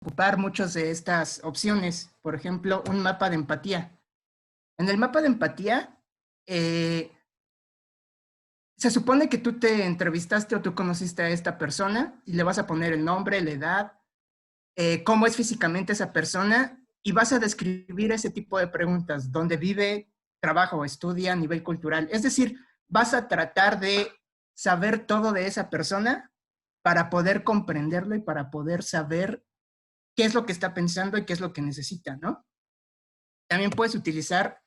ocupar muchas de estas opciones. Por ejemplo, un mapa de empatía. En el mapa de empatía, se supone que tú te entrevistaste o tú conociste a esta persona y le vas a poner el nombre, la edad, cómo es físicamente esa persona y vas a describir ese tipo de preguntas, dónde vive, trabaja o estudia, nivel cultural. Es decir, vas a tratar de saber todo de esa persona para poder comprenderlo y para poder saber qué es lo que está pensando y qué es lo que necesita, ¿no? También puedes utilizar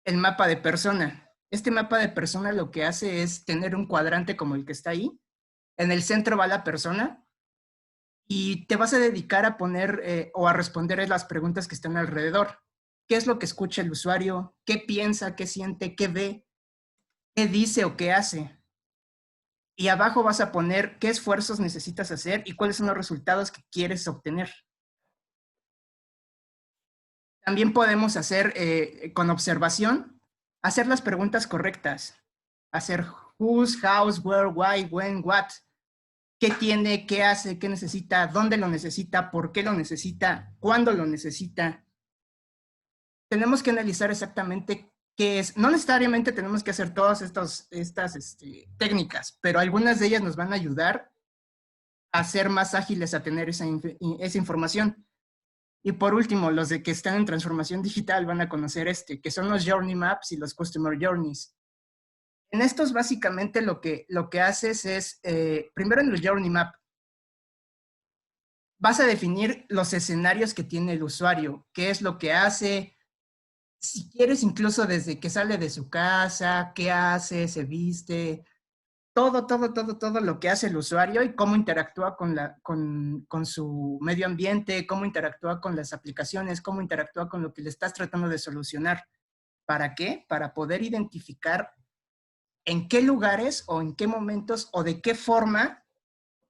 el mapa de persona. Este mapa de persona lo que hace es tener un cuadrante como el que está ahí. En el centro va la persona y te vas a dedicar a poner o a responder las preguntas que están alrededor. ¿Qué es lo que escucha el usuario? ¿Qué piensa? ¿Qué siente? ¿Qué ve? ¿Qué dice o qué hace? Y abajo vas a poner qué esfuerzos necesitas hacer y cuáles son los resultados que quieres obtener. También podemos hacer con observación, hacer las preguntas correctas. Hacer whose, hows, where, why, when, what. ¿Qué tiene? ¿Qué hace? ¿Qué necesita? ¿Dónde lo necesita? ¿Por qué lo necesita? ¿Cuándo lo necesita? Tenemos que analizar exactamente qué es. No necesariamente tenemos que hacer todas estas técnicas, pero algunas de ellas nos van a ayudar a ser más ágiles a tener esa información. Y por último, los de que están en transformación digital van a conocer que son los Journey Maps y los Customer Journeys. En estos básicamente lo que haces es, primero en el Journey Map, vas a definir los escenarios que tiene el usuario, qué es lo que hace, si quieres incluso desde que sale de su casa, qué hace, se viste, todo lo que hace el usuario y cómo interactúa con su medio ambiente, cómo interactúa con las aplicaciones, cómo interactúa con lo que le estás tratando de solucionar. ¿Para qué? Para poder identificar en qué lugares o en qué momentos o de qué forma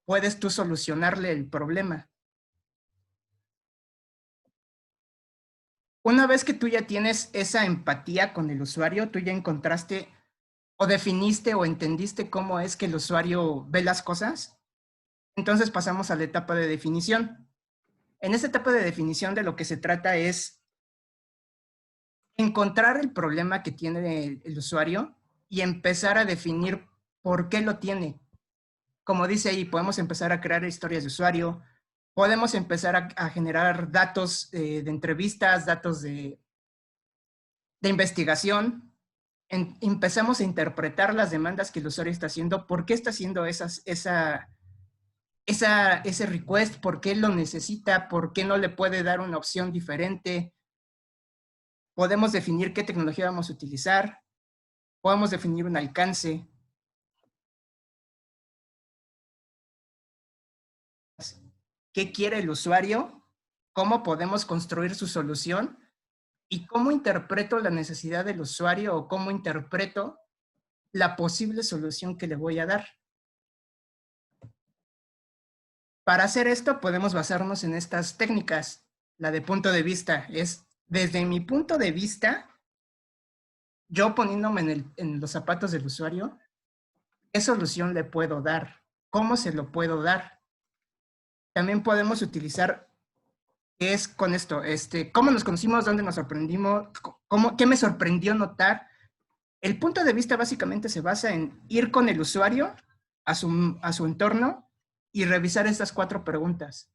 puedes tú solucionarle el problema. Una vez que tú ya tienes esa empatía con el usuario, tú ya encontraste o definiste o entendiste cómo es que el usuario ve las cosas, entonces pasamos a la etapa de definición. En esta etapa de definición de lo que se trata es encontrar el problema que tiene el usuario y empezar a definir por qué lo tiene. Como dice ahí, podemos empezar a crear historias de usuario, podemos empezar a generar datos de entrevistas, datos de investigación, empezamos a interpretar las demandas que el usuario está haciendo, por qué está haciendo ese request, por qué lo necesita, por qué no le puede dar una opción diferente. Podemos definir qué tecnología vamos a utilizar, podemos definir un alcance. ¿Qué quiere el usuario? ¿Cómo podemos construir su solución? ¿Y cómo interpreto la necesidad del usuario o cómo interpreto la posible solución que le voy a dar? Para hacer esto podemos basarnos en estas técnicas. La de punto de vista es, desde mi punto de vista, yo poniéndome en los zapatos del usuario, ¿qué solución le puedo dar? ¿Cómo se lo puedo dar? También podemos utilizar, ¿qué es con esto? ¿Cómo nos conocimos? ¿Dónde nos sorprendimos? ¿Qué me sorprendió notar? El punto de vista básicamente se basa en ir con el usuario a su entorno y revisar estas 4 preguntas.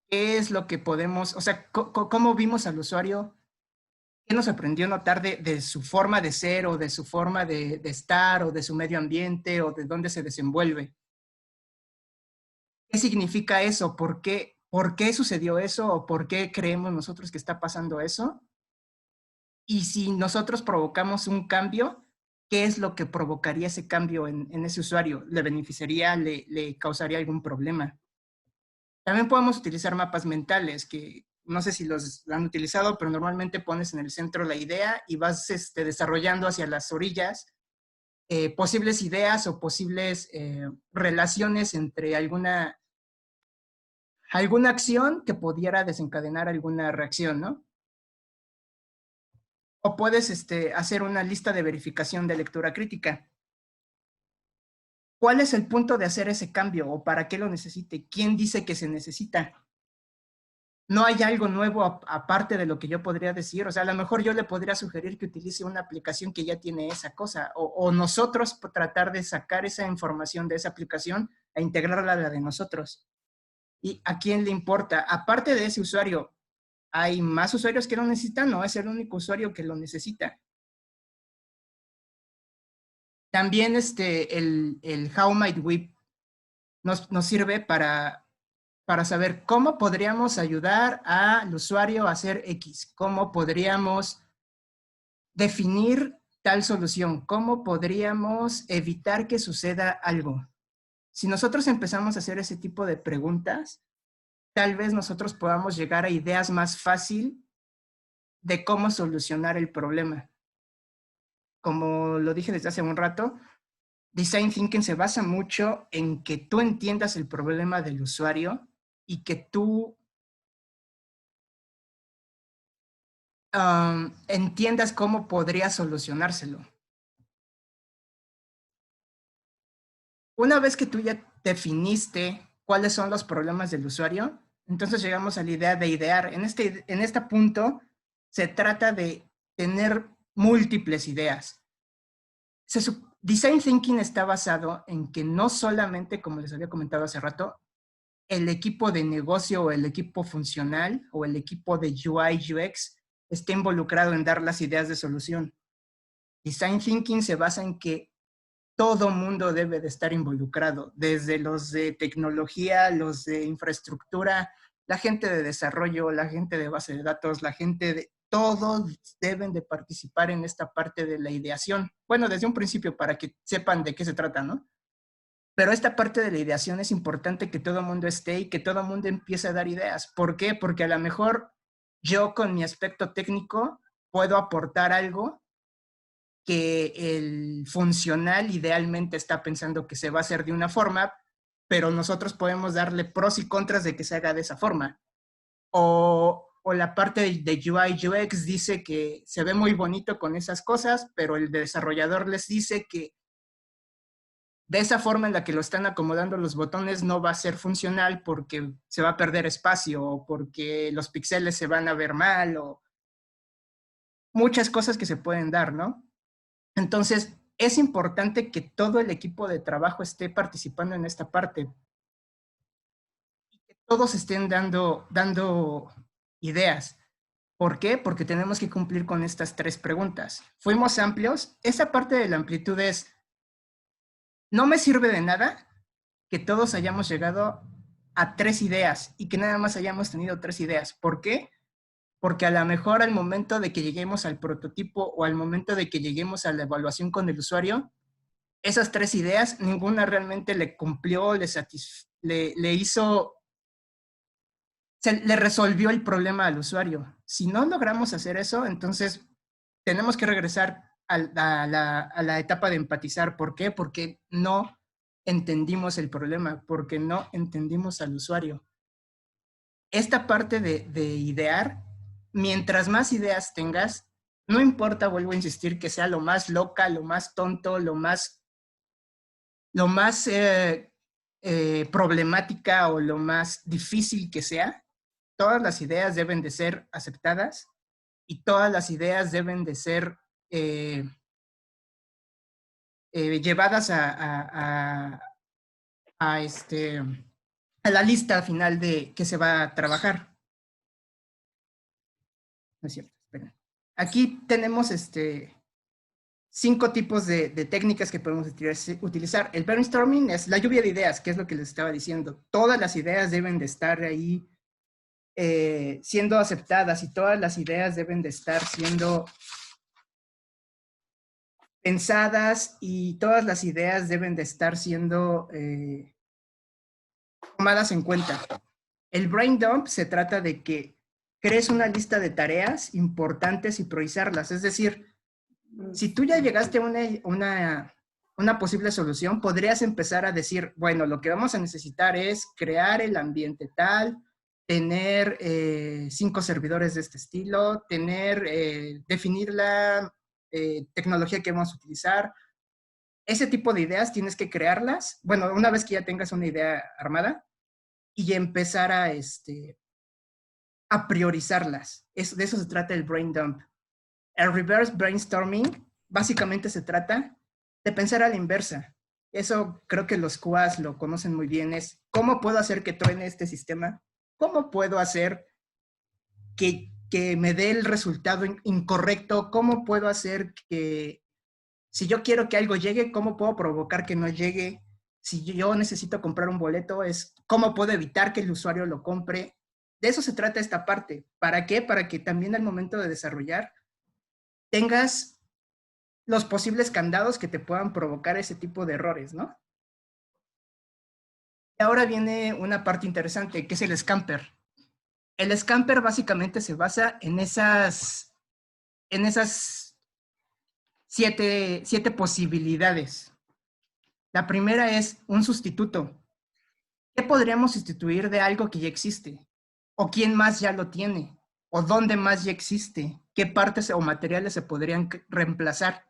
¿Qué es lo que podemos, o sea, cómo vimos al usuario? ¿Qué nos sorprendió notar de su forma de ser o de su forma de estar o de su medio ambiente o de dónde se desenvuelve? ¿Qué significa eso? ¿Por qué sucedió eso? ¿O por qué creemos nosotros que está pasando eso? Y si nosotros provocamos un cambio, ¿qué es lo que provocaría ese cambio en ese usuario? ¿Le beneficiaría? ¿Le causaría algún problema? También podemos utilizar mapas mentales, que no sé si los han utilizado, pero normalmente pones en el centro la idea y vas desarrollando hacia las orillas posibles ideas o posibles relaciones entre alguna acción que pudiera desencadenar alguna reacción, ¿no? O puedes hacer una lista de verificación de lectura crítica. ¿cuál es el punto de hacer ese cambio o para qué lo necesite? ¿Quién dice que se necesita? No hay algo nuevo aparte de lo que yo podría decir. O sea, a lo mejor yo le podría sugerir que utilice una aplicación que ya tiene esa cosa, o nosotros tratar de sacar esa información de esa aplicación e integrarla a la de nosotros. ¿Y a quién le importa? Aparte de ese usuario, ¿hay más usuarios que lo necesitan? No es el único usuario que lo necesita. También el How Might We nos sirve para saber cómo podríamos ayudar al usuario a hacer X, cómo podríamos definir tal solución, cómo podríamos evitar que suceda algo. Si nosotros empezamos a hacer ese tipo de preguntas, tal vez nosotros podamos llegar a ideas más fácil de cómo solucionar el problema. Como lo dije desde hace un rato, Design Thinking se basa mucho en que tú entiendas el problema del usuario y que tú entiendas cómo podría solucionárselo. Una vez que tú ya definiste cuáles son los problemas del usuario, entonces llegamos a la idea de idear. En este punto se trata de tener múltiples ideas. Design Thinking está basado en que no solamente, como les había comentado hace rato, el equipo de negocio o el equipo funcional o el equipo de UI UX esté involucrado en dar las ideas de solución. Design Thinking se basa en que todo mundo debe de estar involucrado, desde los de tecnología, los de infraestructura, la gente de desarrollo, la gente de base de datos, la gente de... Todos deben de participar en esta parte de la ideación. Bueno, desde un principio para que sepan de qué se trata, ¿no? Pero esta parte de la ideación es importante que todo el mundo esté y que todo el mundo empiece a dar ideas. ¿Por qué? Porque a lo mejor yo con mi aspecto técnico puedo aportar algo que el funcional idealmente está pensando que se va a hacer de una forma, pero nosotros podemos darle pros y contras de que se haga de esa forma. O la parte de UI UX dice que se ve muy bonito con esas cosas, pero el desarrollador les dice que de esa forma en la que lo están acomodando los botones no va a ser funcional porque se va a perder espacio o porque los píxeles se van a ver mal o muchas cosas que se pueden dar, ¿no? Entonces, es importante que todo el equipo de trabajo esté participando en esta parte y que todos estén dando ideas. ¿Por qué? Porque tenemos que cumplir con estas tres preguntas. ¿Fuimos amplios? Esa parte de la amplitud es, no me sirve de nada que todos hayamos llegado a tres ideas y que nada más hayamos tenido tres ideas. ¿Por qué? Porque a lo mejor al momento de que lleguemos al prototipo o al momento de que lleguemos a la evaluación con el usuario, esas tres ideas, ninguna realmente le cumplió, le hizo, le resolvió el problema al usuario. Si no logramos hacer eso, entonces tenemos que regresar a la etapa de empatizar. ¿Por qué? Porque no entendimos el problema, porque no entendimos al usuario. Esta parte de idear, mientras más ideas tengas, no importa, vuelvo a insistir, que sea lo más loca, lo más tonto, lo más problemática o lo más difícil que sea, todas las ideas deben de ser aceptadas y todas las ideas deben de ser llevadas a la lista final de que se va a trabajar. No es cierto, esperen. Aquí tenemos 5 tipos de técnicas que podemos utilizar. El brainstorming es la lluvia de ideas, que es lo que les estaba diciendo. Todas las ideas deben de estar ahí siendo aceptadas y todas las ideas deben de estar siendo pensadas y todas las ideas deben de estar siendo tomadas en cuenta. El brain dump se trata de que crees una lista de tareas importantes y priorizarlas. Es decir, si tú ya llegaste a una posible solución, podrías empezar a decir, bueno, lo que vamos a necesitar es crear el ambiente tal, tener 5 servidores de este estilo, definir la tecnología que vamos a utilizar, Ese tipo de ideas tienes que crearlas, bueno, una vez que ya tengas una idea armada y empezar a priorizarlas. De eso se trata el brain dump. El reverse brainstorming básicamente se trata de pensar a la inversa. Eso creo que los QAs lo conocen muy bien, es cómo puedo hacer que truene este sistema, cómo puedo hacer que me dé el resultado incorrecto, cómo puedo hacer que, si yo quiero que algo llegue, cómo puedo provocar que no llegue, si yo necesito comprar un boleto, es cómo puedo evitar que el usuario lo compre. De eso se trata esta parte. ¿Para qué? Para que también al momento de desarrollar tengas los posibles candados que te puedan provocar ese tipo de errores, ¿no? Y ahora viene una parte interesante, que es el scamper. El scamper básicamente se basa en esas siete posibilidades. La primera es un sustituto. ¿Qué podríamos sustituir de algo que ya existe? ¿O quién más ya lo tiene? ¿O dónde más ya existe? ¿Qué partes o materiales se podrían reemplazar?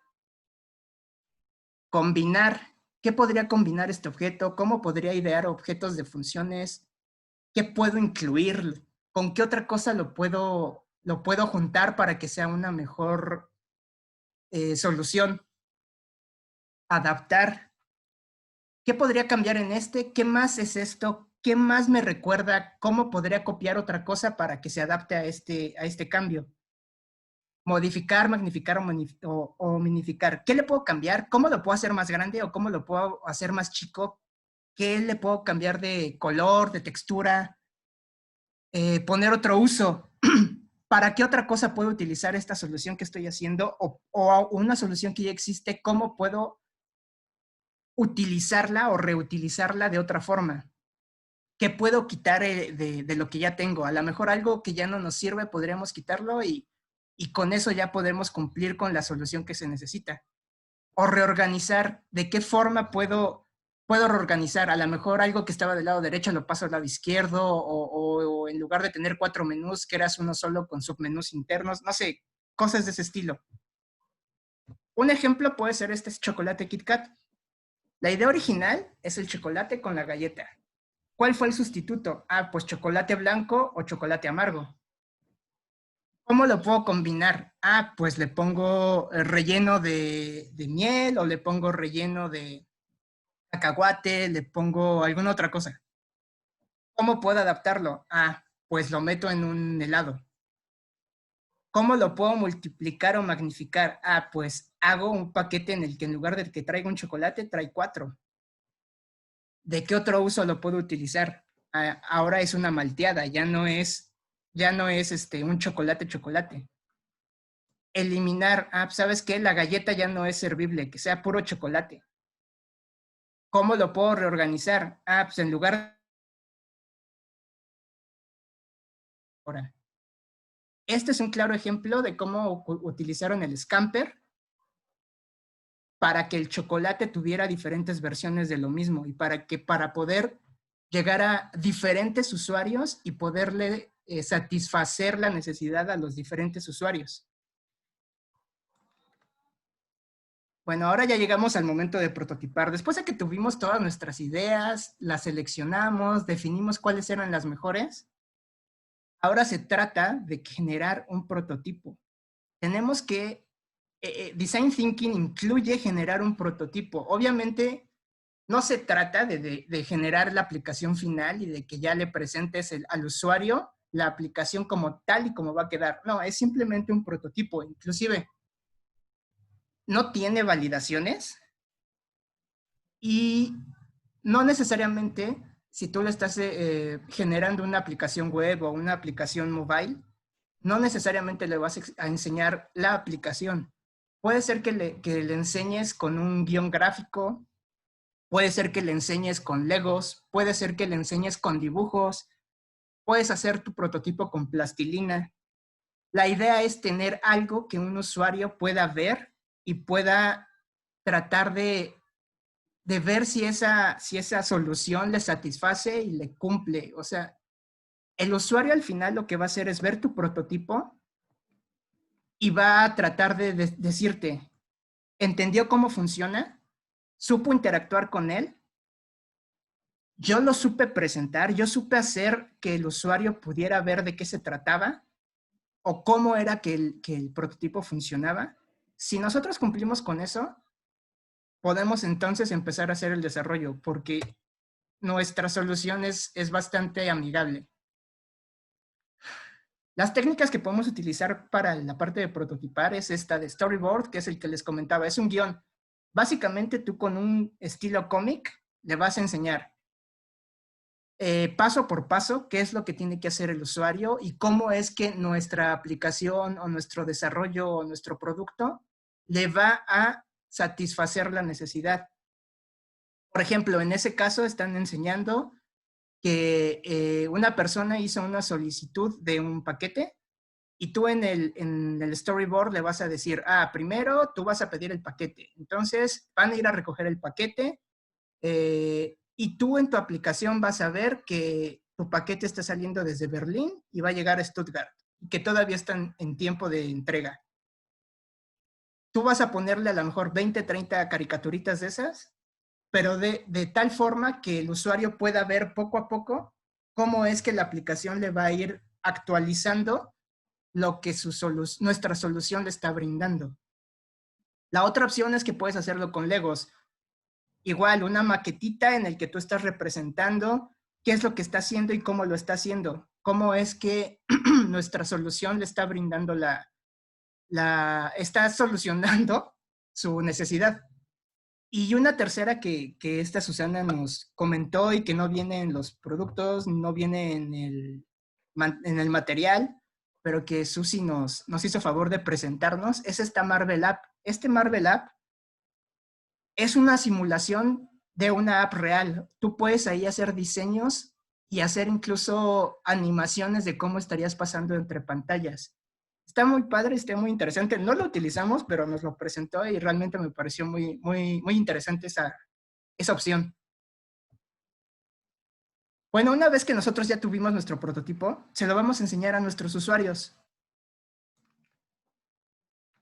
Combinar. ¿Qué podría combinar este objeto? ¿Cómo podría idear objetos de funciones? ¿Qué puedo incluir? ¿Con qué otra cosa lo puedo juntar para que sea una mejor solución? Adaptar. ¿Qué podría cambiar en este? ¿Qué más es esto? ¿Qué más me recuerda? ¿Cómo podría copiar otra cosa para que se adapte a este cambio? Modificar, magnificar o minificar. ¿Qué le puedo cambiar? ¿Cómo lo puedo hacer más grande o cómo lo puedo hacer más chico? ¿Qué le puedo cambiar de color, de textura? Poner otro uso. ¿Para qué otra cosa puedo utilizar esta solución que estoy haciendo o una solución que ya existe? ¿Cómo puedo utilizarla o reutilizarla de otra forma? ¿Qué puedo quitar de lo que ya tengo? A lo mejor algo que ya no nos sirve podríamos quitarlo y con eso ya podemos cumplir con la solución que se necesita. O reorganizar, ¿de qué forma puedo reorganizar? A lo mejor algo que estaba del lado derecho lo paso al lado izquierdo o en lugar de tener 4 menús, que eras uno solo con submenús internos, no sé, cosas de ese estilo. Un ejemplo puede ser este chocolate Kit Kat. La idea original es el chocolate con la galleta. ¿Cuál fue el sustituto? Ah, pues chocolate blanco o chocolate amargo. ¿Cómo lo puedo combinar? Ah, pues le pongo relleno de miel o le pongo relleno de cacahuate, le pongo alguna otra cosa. ¿Cómo puedo adaptarlo? Ah, pues lo meto en un helado. ¿Cómo lo puedo multiplicar o magnificar? Ah, pues hago un paquete en el que en lugar de que traiga un chocolate, trae 4. ¿De qué otro uso lo puedo utilizar? Ah, ahora es una malteada, ya no es un chocolate. Eliminar, ah, ¿sabes qué? La galleta ya no es servible, que sea puro chocolate. ¿Cómo lo puedo reorganizar? Ah, pues en lugar ahora. Este es un claro ejemplo de cómo utilizaron el scamper para que el chocolate tuviera diferentes versiones de lo mismo y para poder llegar a diferentes usuarios y poderle satisfacer la necesidad a los diferentes usuarios. Bueno, ahora ya llegamos al momento de prototipar. Después de que tuvimos todas nuestras ideas, las seleccionamos, definimos cuáles eran las mejores, ahora se trata de generar un prototipo. Tenemos que, Design Thinking incluye generar un prototipo. Obviamente, no se trata de generar la aplicación final y de que ya le presentes al usuario la aplicación como tal y como va a quedar. No, es simplemente un prototipo. Inclusive, no tiene validaciones y no necesariamente si tú le estás generando una aplicación web o una aplicación mobile, no necesariamente le vas a enseñar la aplicación. Puede ser que le enseñes con un guión gráfico, puede ser que le enseñes con Legos, puede ser que le enseñes con dibujos, puedes hacer tu prototipo con plastilina. La idea es tener algo que un usuario pueda ver y pueda tratar de ver si esa solución le satisface y le cumple. O sea, el usuario al final lo que va a hacer es ver tu prototipo y va a tratar de decirte, ¿entendió cómo funciona? supo interactuar con él, yo lo supe presentar, yo supe hacer que el usuario pudiera ver de qué se trataba o cómo era que el prototipo funcionaba. Si nosotros cumplimos con eso, podemos entonces empezar a hacer el desarrollo, porque nuestra solución es bastante amigable. Las técnicas que podemos utilizar para la parte de prototipar es esta de storyboard, que es el que les comentaba, es un guión. Básicamente tú con un estilo cómic le vas a enseñar paso por paso qué es lo que tiene que hacer el usuario y cómo es que nuestra aplicación o nuestro desarrollo o nuestro producto le va a satisfacer la necesidad. Por ejemplo, en ese caso están enseñando que una persona hizo una solicitud de un paquete y tú en el storyboard le vas a decir, primero tú vas a pedir el paquete. Entonces van a ir a recoger el paquete y tú en tu aplicación vas a ver que tu paquete está saliendo desde Berlín y va a llegar a Stuttgart, y que todavía están en tiempo de entrega. Tú vas a ponerle a lo mejor 20, 30 caricaturitas de esas, pero de tal forma que el usuario pueda ver poco a poco cómo es que la aplicación le va a ir actualizando lo que nuestra solución le está brindando. La otra opción es que puedes hacerlo con Legos. Igual, una maquetita en el que tú estás representando qué es lo que está haciendo y cómo lo está haciendo. Cómo es que nuestra solución le está brindando está solucionando su necesidad. Y una tercera que esta Susana nos comentó y que no viene en los productos, no viene en el material, pero que Susi nos hizo favor de presentarnos, es esta Marvel App. Este Marvel App es una simulación de una app real. Tú puedes ahí hacer diseños y hacer incluso animaciones de cómo estarías pasando entre pantallas. Está muy padre, está muy interesante. No lo utilizamos, pero nos lo presentó y realmente me pareció muy, muy, muy interesante esa opción. Bueno, una vez que nosotros ya tuvimos nuestro prototipo, se lo vamos a enseñar a nuestros usuarios.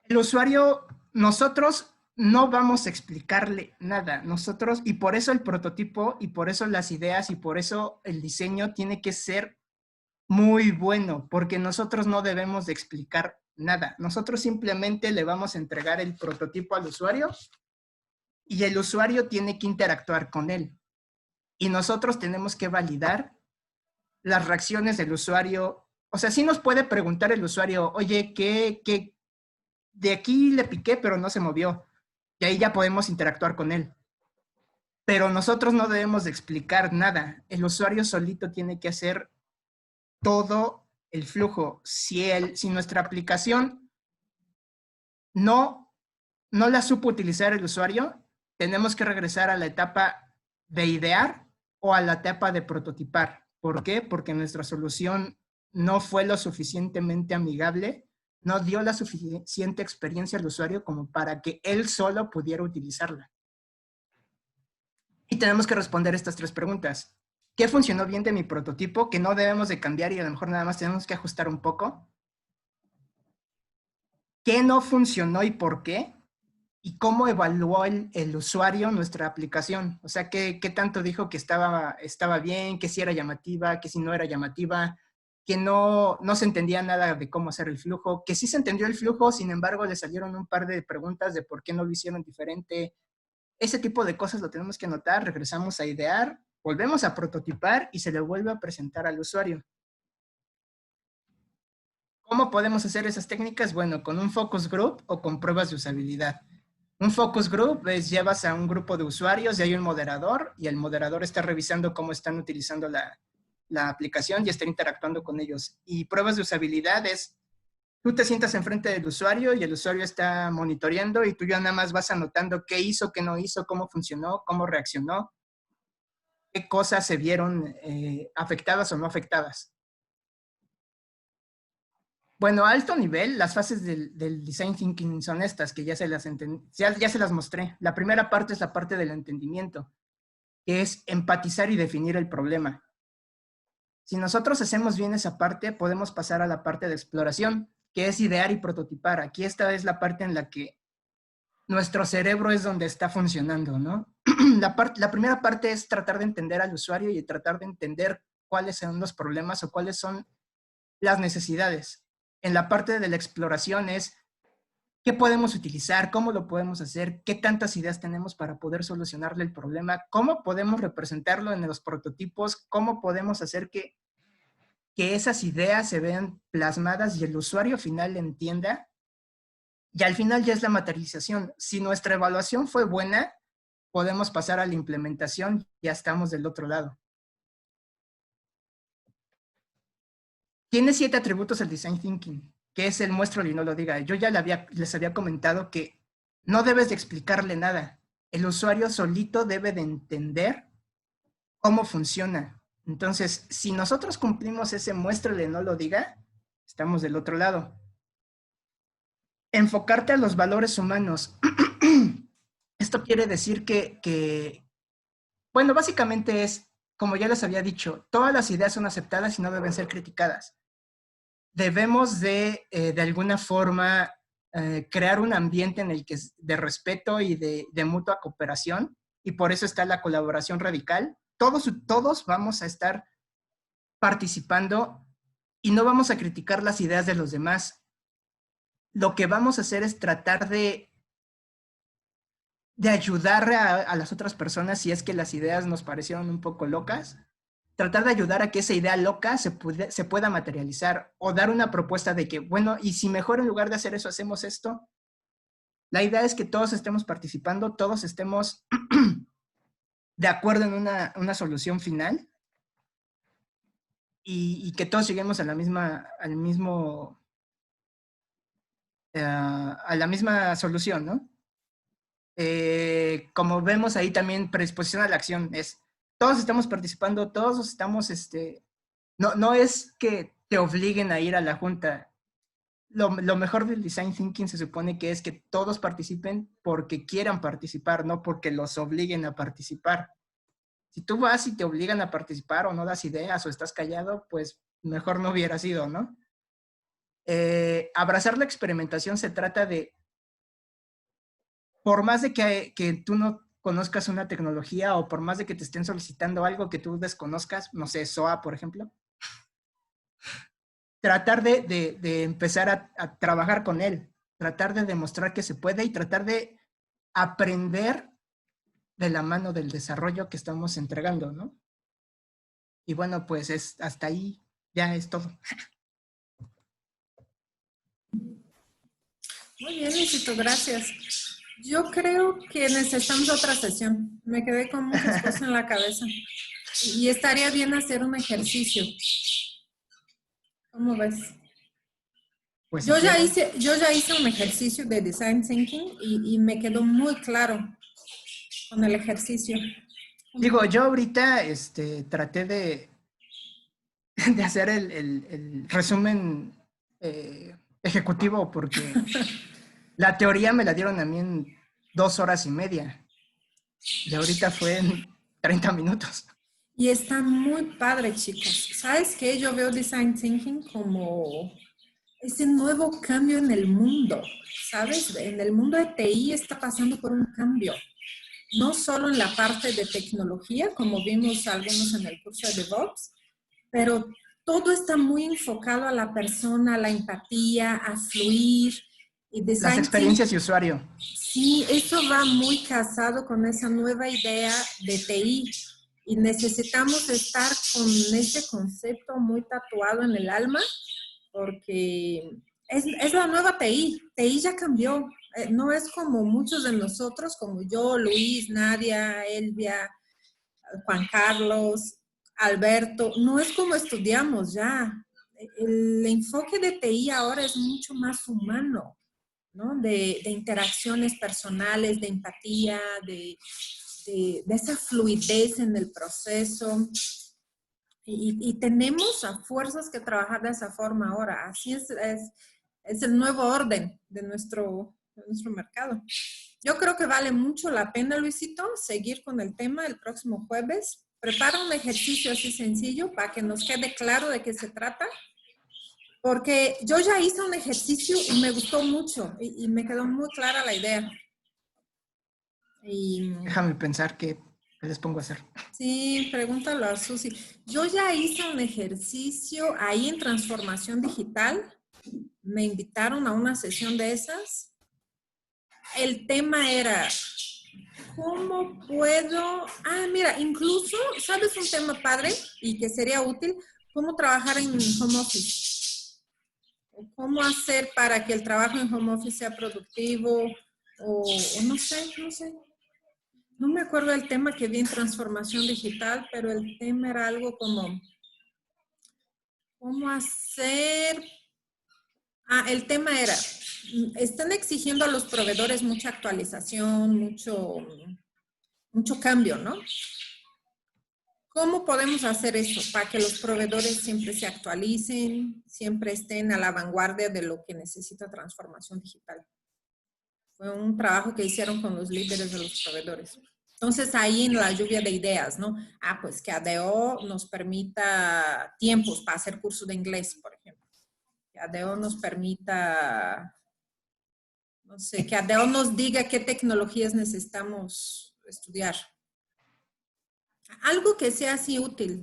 El usuario, nosotros no vamos a explicarle nada. Nosotros, y por eso el prototipo, y por eso las ideas, y por eso el diseño tiene que ser muy bueno, porque nosotros no debemos de explicar nada. Nosotros simplemente le vamos a entregar el prototipo al usuario y el usuario tiene que interactuar con él. Y nosotros tenemos que validar las reacciones del usuario. O sea, sí nos puede preguntar el usuario, oye, ¿qué de aquí le piqué, pero no se movió? Y ahí ya podemos interactuar con él. Pero nosotros no debemos de explicar nada. El usuario solito tiene que hacer todo el flujo. Si nuestra aplicación no, no la supo utilizar el usuario, tenemos que regresar a la etapa de idear o a la etapa de prototipar. ¿Por qué? Porque nuestra solución no fue lo suficientemente amigable, no dio la suficiente experiencia al usuario como para que él solo pudiera utilizarla. Y tenemos que responder estas tres preguntas. ¿Qué funcionó bien de mi prototipo que no debemos de cambiar y a lo mejor nada más tenemos que ajustar un poco? ¿Qué no funcionó y por qué? ¿Y cómo evaluó el usuario nuestra aplicación? O sea, ¿qué tanto dijo que estaba bien, que sí era llamativa, que sí no era llamativa, que no se entendía nada de cómo hacer el flujo, que sí se entendió el flujo, sin embargo, le salieron un par de preguntas de por qué no lo hicieron diferente? Ese tipo de cosas lo tenemos que anotar, regresamos a idear, volvemos a prototipar y se le vuelve a presentar al usuario. ¿Cómo podemos hacer esas técnicas? Bueno, con un focus group o con pruebas de usabilidad. Un focus group es llevas a un grupo de usuarios y hay un moderador y el moderador está revisando cómo están utilizando la aplicación y está interactuando con ellos. Y pruebas de usabilidad es, tú te sientas enfrente del usuario y el usuario está monitoreando y tú ya nada más vas anotando qué hizo, qué no hizo, cómo funcionó, cómo reaccionó, qué cosas se vieron afectadas o no afectadas. Bueno, a alto nivel, las fases del design thinking son estas, que ya se las mostré. La primera parte es la parte del entendimiento, que es empatizar y definir el problema. Si nosotros hacemos bien esa parte, podemos pasar a la parte de exploración, que es idear y prototipar. Aquí esta es la parte en la que nuestro cerebro es donde está funcionando, ¿no? La primera parte es tratar de entender al usuario y tratar de entender cuáles son los problemas o cuáles son las necesidades. En la parte de la exploración es qué podemos utilizar, cómo lo podemos hacer, qué tantas ideas tenemos para poder solucionarle el problema, cómo podemos representarlo en los prototipos, cómo podemos hacer que esas ideas se vean plasmadas y el usuario final entienda. Y al final ya es la materialización. Si nuestra evaluación fue buena, podemos pasar a la implementación, ya estamos del otro lado. Tiene 7 atributos el Design Thinking, que es el muéstralo y no lo diga. Yo ya les había comentado que no debes de explicarle nada. El usuario solito debe de entender cómo funciona. Entonces, si nosotros cumplimos ese muéstrale, no lo diga, estamos del otro lado. Enfocarte a los valores humanos. Esto quiere decir bueno, básicamente es, como ya les había dicho, todas las ideas son aceptadas y no deben ser criticadas. Debemos de alguna forma, crear un ambiente en el que de respeto y de mutua cooperación, y por eso está la colaboración radical. Todos vamos a estar participando y no vamos a criticar las ideas de los demás. Lo que vamos a hacer es tratar de ayudar a las otras personas si es que las ideas nos parecieron un poco locas, tratar de ayudar a que esa idea loca se pueda materializar o dar una propuesta de que, bueno, y si mejor en lugar de hacer eso hacemos esto. La idea es que todos estemos participando, todos estemos de acuerdo en una solución final y que todos lleguemos a la misma solución, ¿no? Como vemos ahí también, predisposición a la acción, todos estamos participando, todos estamos, no es que te obliguen a ir a la junta. Lo mejor del Design Thinking se supone que es que todos participen porque quieran participar, no porque los obliguen a participar. Si tú vas y te obligan a participar o no das ideas o estás callado, pues mejor no hubiera sido, ¿no? Abrazar la experimentación se trata de, por más de que tú no conozcas una tecnología o por más de que te estén solicitando algo que tú desconozcas, no sé, SOA, por ejemplo, tratar de empezar a trabajar con él, tratar de demostrar que se puede y tratar de aprender de la mano del desarrollo que estamos entregando, ¿no? Y bueno, pues hasta ahí ya es todo. Muy bien, Luisito, gracias. Yo creo que necesitamos otra sesión. Me quedé con muchas cosas en la cabeza. Y estaría bien hacer un ejercicio. ¿Cómo ves? Pues Yo ya hice un ejercicio de Design Thinking y me quedó muy claro con el ejercicio. Digo, yo ahorita traté de hacer el resumen ejecutivo porque la teoría me la dieron a mí en 2 horas y media. Y ahorita fue en 30 minutos. Y está muy padre, chicos. ¿Sabes qué? Yo veo Design Thinking como ese nuevo cambio en el mundo, ¿sabes? En el mundo de TI está pasando por un cambio. No solo en la parte de tecnología, como vimos algunos en el curso de DevOps, pero todo está muy enfocado a la persona, a la empatía, a fluir. Y Las Design experiencias Thinking, y usuario. sí, eso va muy casado con esa nueva idea de TI. Y necesitamos estar con ese concepto muy tatuado en el alma, porque es la nueva TI. TI ya cambió. No es como muchos de nosotros, como yo, Luis, Nadia, Elvia, Juan Carlos, Alberto. No es como estudiamos ya. El enfoque de TI ahora es mucho más humano, ¿no? De interacciones personales, de empatía, de esa fluidez en el proceso. Y tenemos a fuerzas que trabajar de esa forma ahora. Así es el nuevo orden de nuestro mercado. Yo creo que vale mucho la pena, Luisito, seguir con el tema el próximo jueves. Prepara un ejercicio así sencillo para que nos quede claro de qué se trata. Porque yo ya hice un ejercicio y me gustó mucho y me quedó muy clara la idea. Y Déjame pensar qué les pongo a hacer. sí, pregúntalo a Susi. Yo ya hice un ejercicio ahí en transformación digital. Me invitaron a una sesión de esas. El tema era, ¿cómo puedo? Ah, mira, incluso, ¿sabes un tema padre y que sería útil? ¿Cómo trabajar en home office? ¿O cómo hacer para que el trabajo en home office sea productivo? O no sé, no sé. No me acuerdo del tema que vi en transformación digital, pero el tema era algo como, ¿cómo hacer? Ah, el tema era, están exigiendo a los proveedores mucha actualización, mucho cambio, ¿no? ¿Cómo podemos hacer eso para que los proveedores siempre se actualicen, siempre estén a la vanguardia de lo que necesita transformación digital? Fue un trabajo que hicieron con los líderes de los proveedores. Entonces ahí en la lluvia de ideas, ¿no? Ah, pues que ADO nos permita tiempos para hacer cursos de inglés, por ejemplo. Que ADO nos permita, no sé, que ADO nos diga qué tecnologías necesitamos estudiar. Algo que sea así útil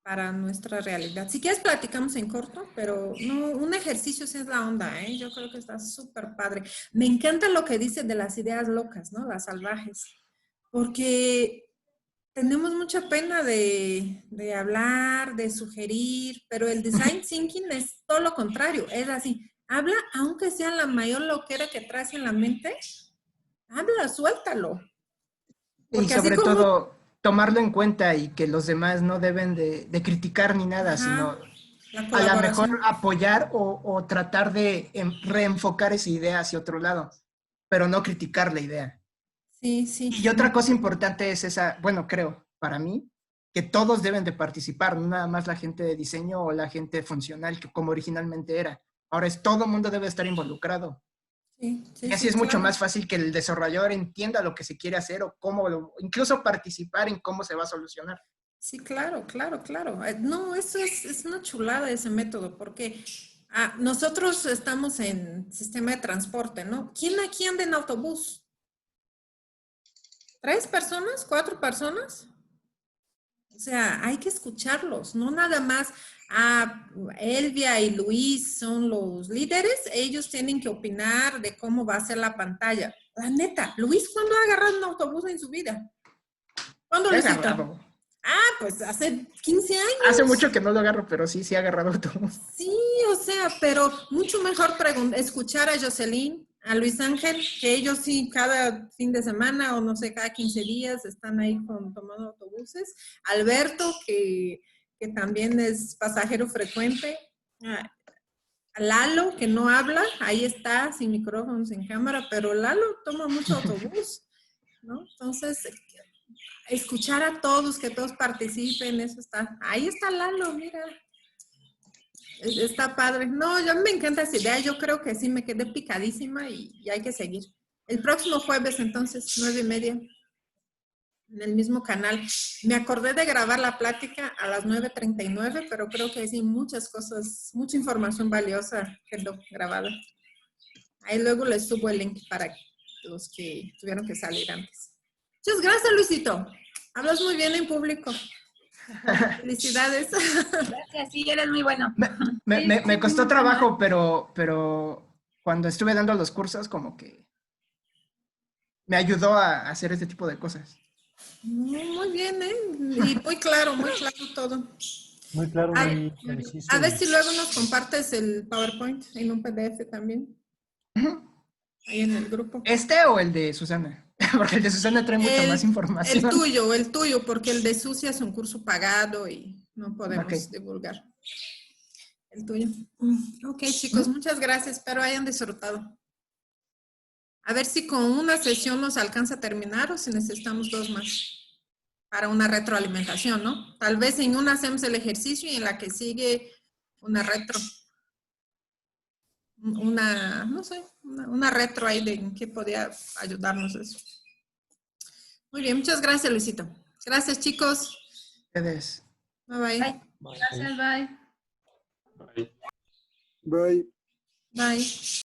para nuestra realidad. Si quieres platicamos en corto, pero no, un ejercicio sí es la onda, ¿eh? Yo creo que está súper padre. Me encanta lo que dice de las ideas locas, ¿no? Las salvajes, porque tenemos mucha pena de hablar, de sugerir, pero el design thinking es todo lo contrario, es así, habla aunque sea la mayor loquera que traes en la mente, habla, suéltalo, Y porque así sobre como, todo, tomarlo en cuenta y que los demás no deben de criticar ni nada, ajá, sino la a lo mejor colaboración. apoyar o tratar de reenfocar esa idea hacia otro lado, pero no criticar la idea. Sí, sí. Y otra cosa importante es esa, bueno, creo, para mí, que todos deben de participar, no nada más la gente de diseño o la gente funcional, que como originalmente era. Ahora es todo el mundo debe estar involucrado. Sí, sí, Y así sí, es mucho claro. más fácil que el desarrollador entienda lo que se quiere hacer o cómo, incluso participar en cómo se va a solucionar. Sí, claro, claro, claro. No, eso es una chulada ese método, porque nosotros estamos en sistema de transporte, ¿no? ¿Quién aquí anda en autobús? ¿Tres personas? ¿Cuatro personas? O sea, hay que escucharlos, no nada más. Elvia y Luis son los líderes, ellos tienen que opinar de cómo va a ser la pantalla. La neta, Luis, ¿cuándo ha agarrado un autobús en su vida? ¿Cuándo, He Luisito? agarrado. Pues hace 15 Hace años. mucho que no lo agarro, pero sí, sí he agarrado autobús. Sí, o sea, pero mucho mejor escuchar a Jocelyn, a Luis Ángel, que ellos sí cada fin de semana o no sé, cada 15 días están ahí tomando autobuses. Alberto, que también es pasajero frecuente. Ah, Lalo, que no habla, ahí está, sin micrófono, sin cámara, pero Lalo toma mucho autobús, ¿no? Entonces, escuchar a todos, que todos participen, eso está. Ahí está Lalo, mira. Está padre. No, yo me encanta esa idea. Yo creo que sí me quedé picadísima y hay que seguir. El próximo jueves, entonces, 9:30, en el mismo canal. Me acordé de grabar la plática a las 9:39, pero creo que sí, muchas cosas, mucha información valiosa quedó grabada. Ahí luego les subo el link para los que tuvieron que salir antes. Muchas gracias, Luisito. Hablas muy bien en público. Felicidades. Gracias, sí, eres muy bueno. Sí, Me sí, costó muy bueno, ¿eh? trabajo, pero cuando estuve dando los cursos, como que me ayudó a hacer este tipo de cosas. Muy bien, ¿eh? Y muy claro todo. Muy claro, A, muy a conciso ver y si luego nos compartes el PowerPoint en un PDF también, ahí en el grupo. ¿Este o el de Susana? Porque el de Susana trae mucha más información. El tuyo, porque el de Sucia es un curso pagado y no Ok. podemos divulgar. El tuyo. Ok, chicos, ¿Mm? muchas gracias. Espero hayan disfrutado. A ver si con una sesión nos alcanza a terminar o si necesitamos dos más para una retroalimentación, ¿no? Tal vez en una hacemos el ejercicio y en la que sigue una retro. No sé, una retro ahí de en qué podía ayudarnos eso. Muy bien, muchas gracias, Luisito. Gracias, chicos. Ustedes. Bye bye. Bye. Gracias, bye. bye. Bye.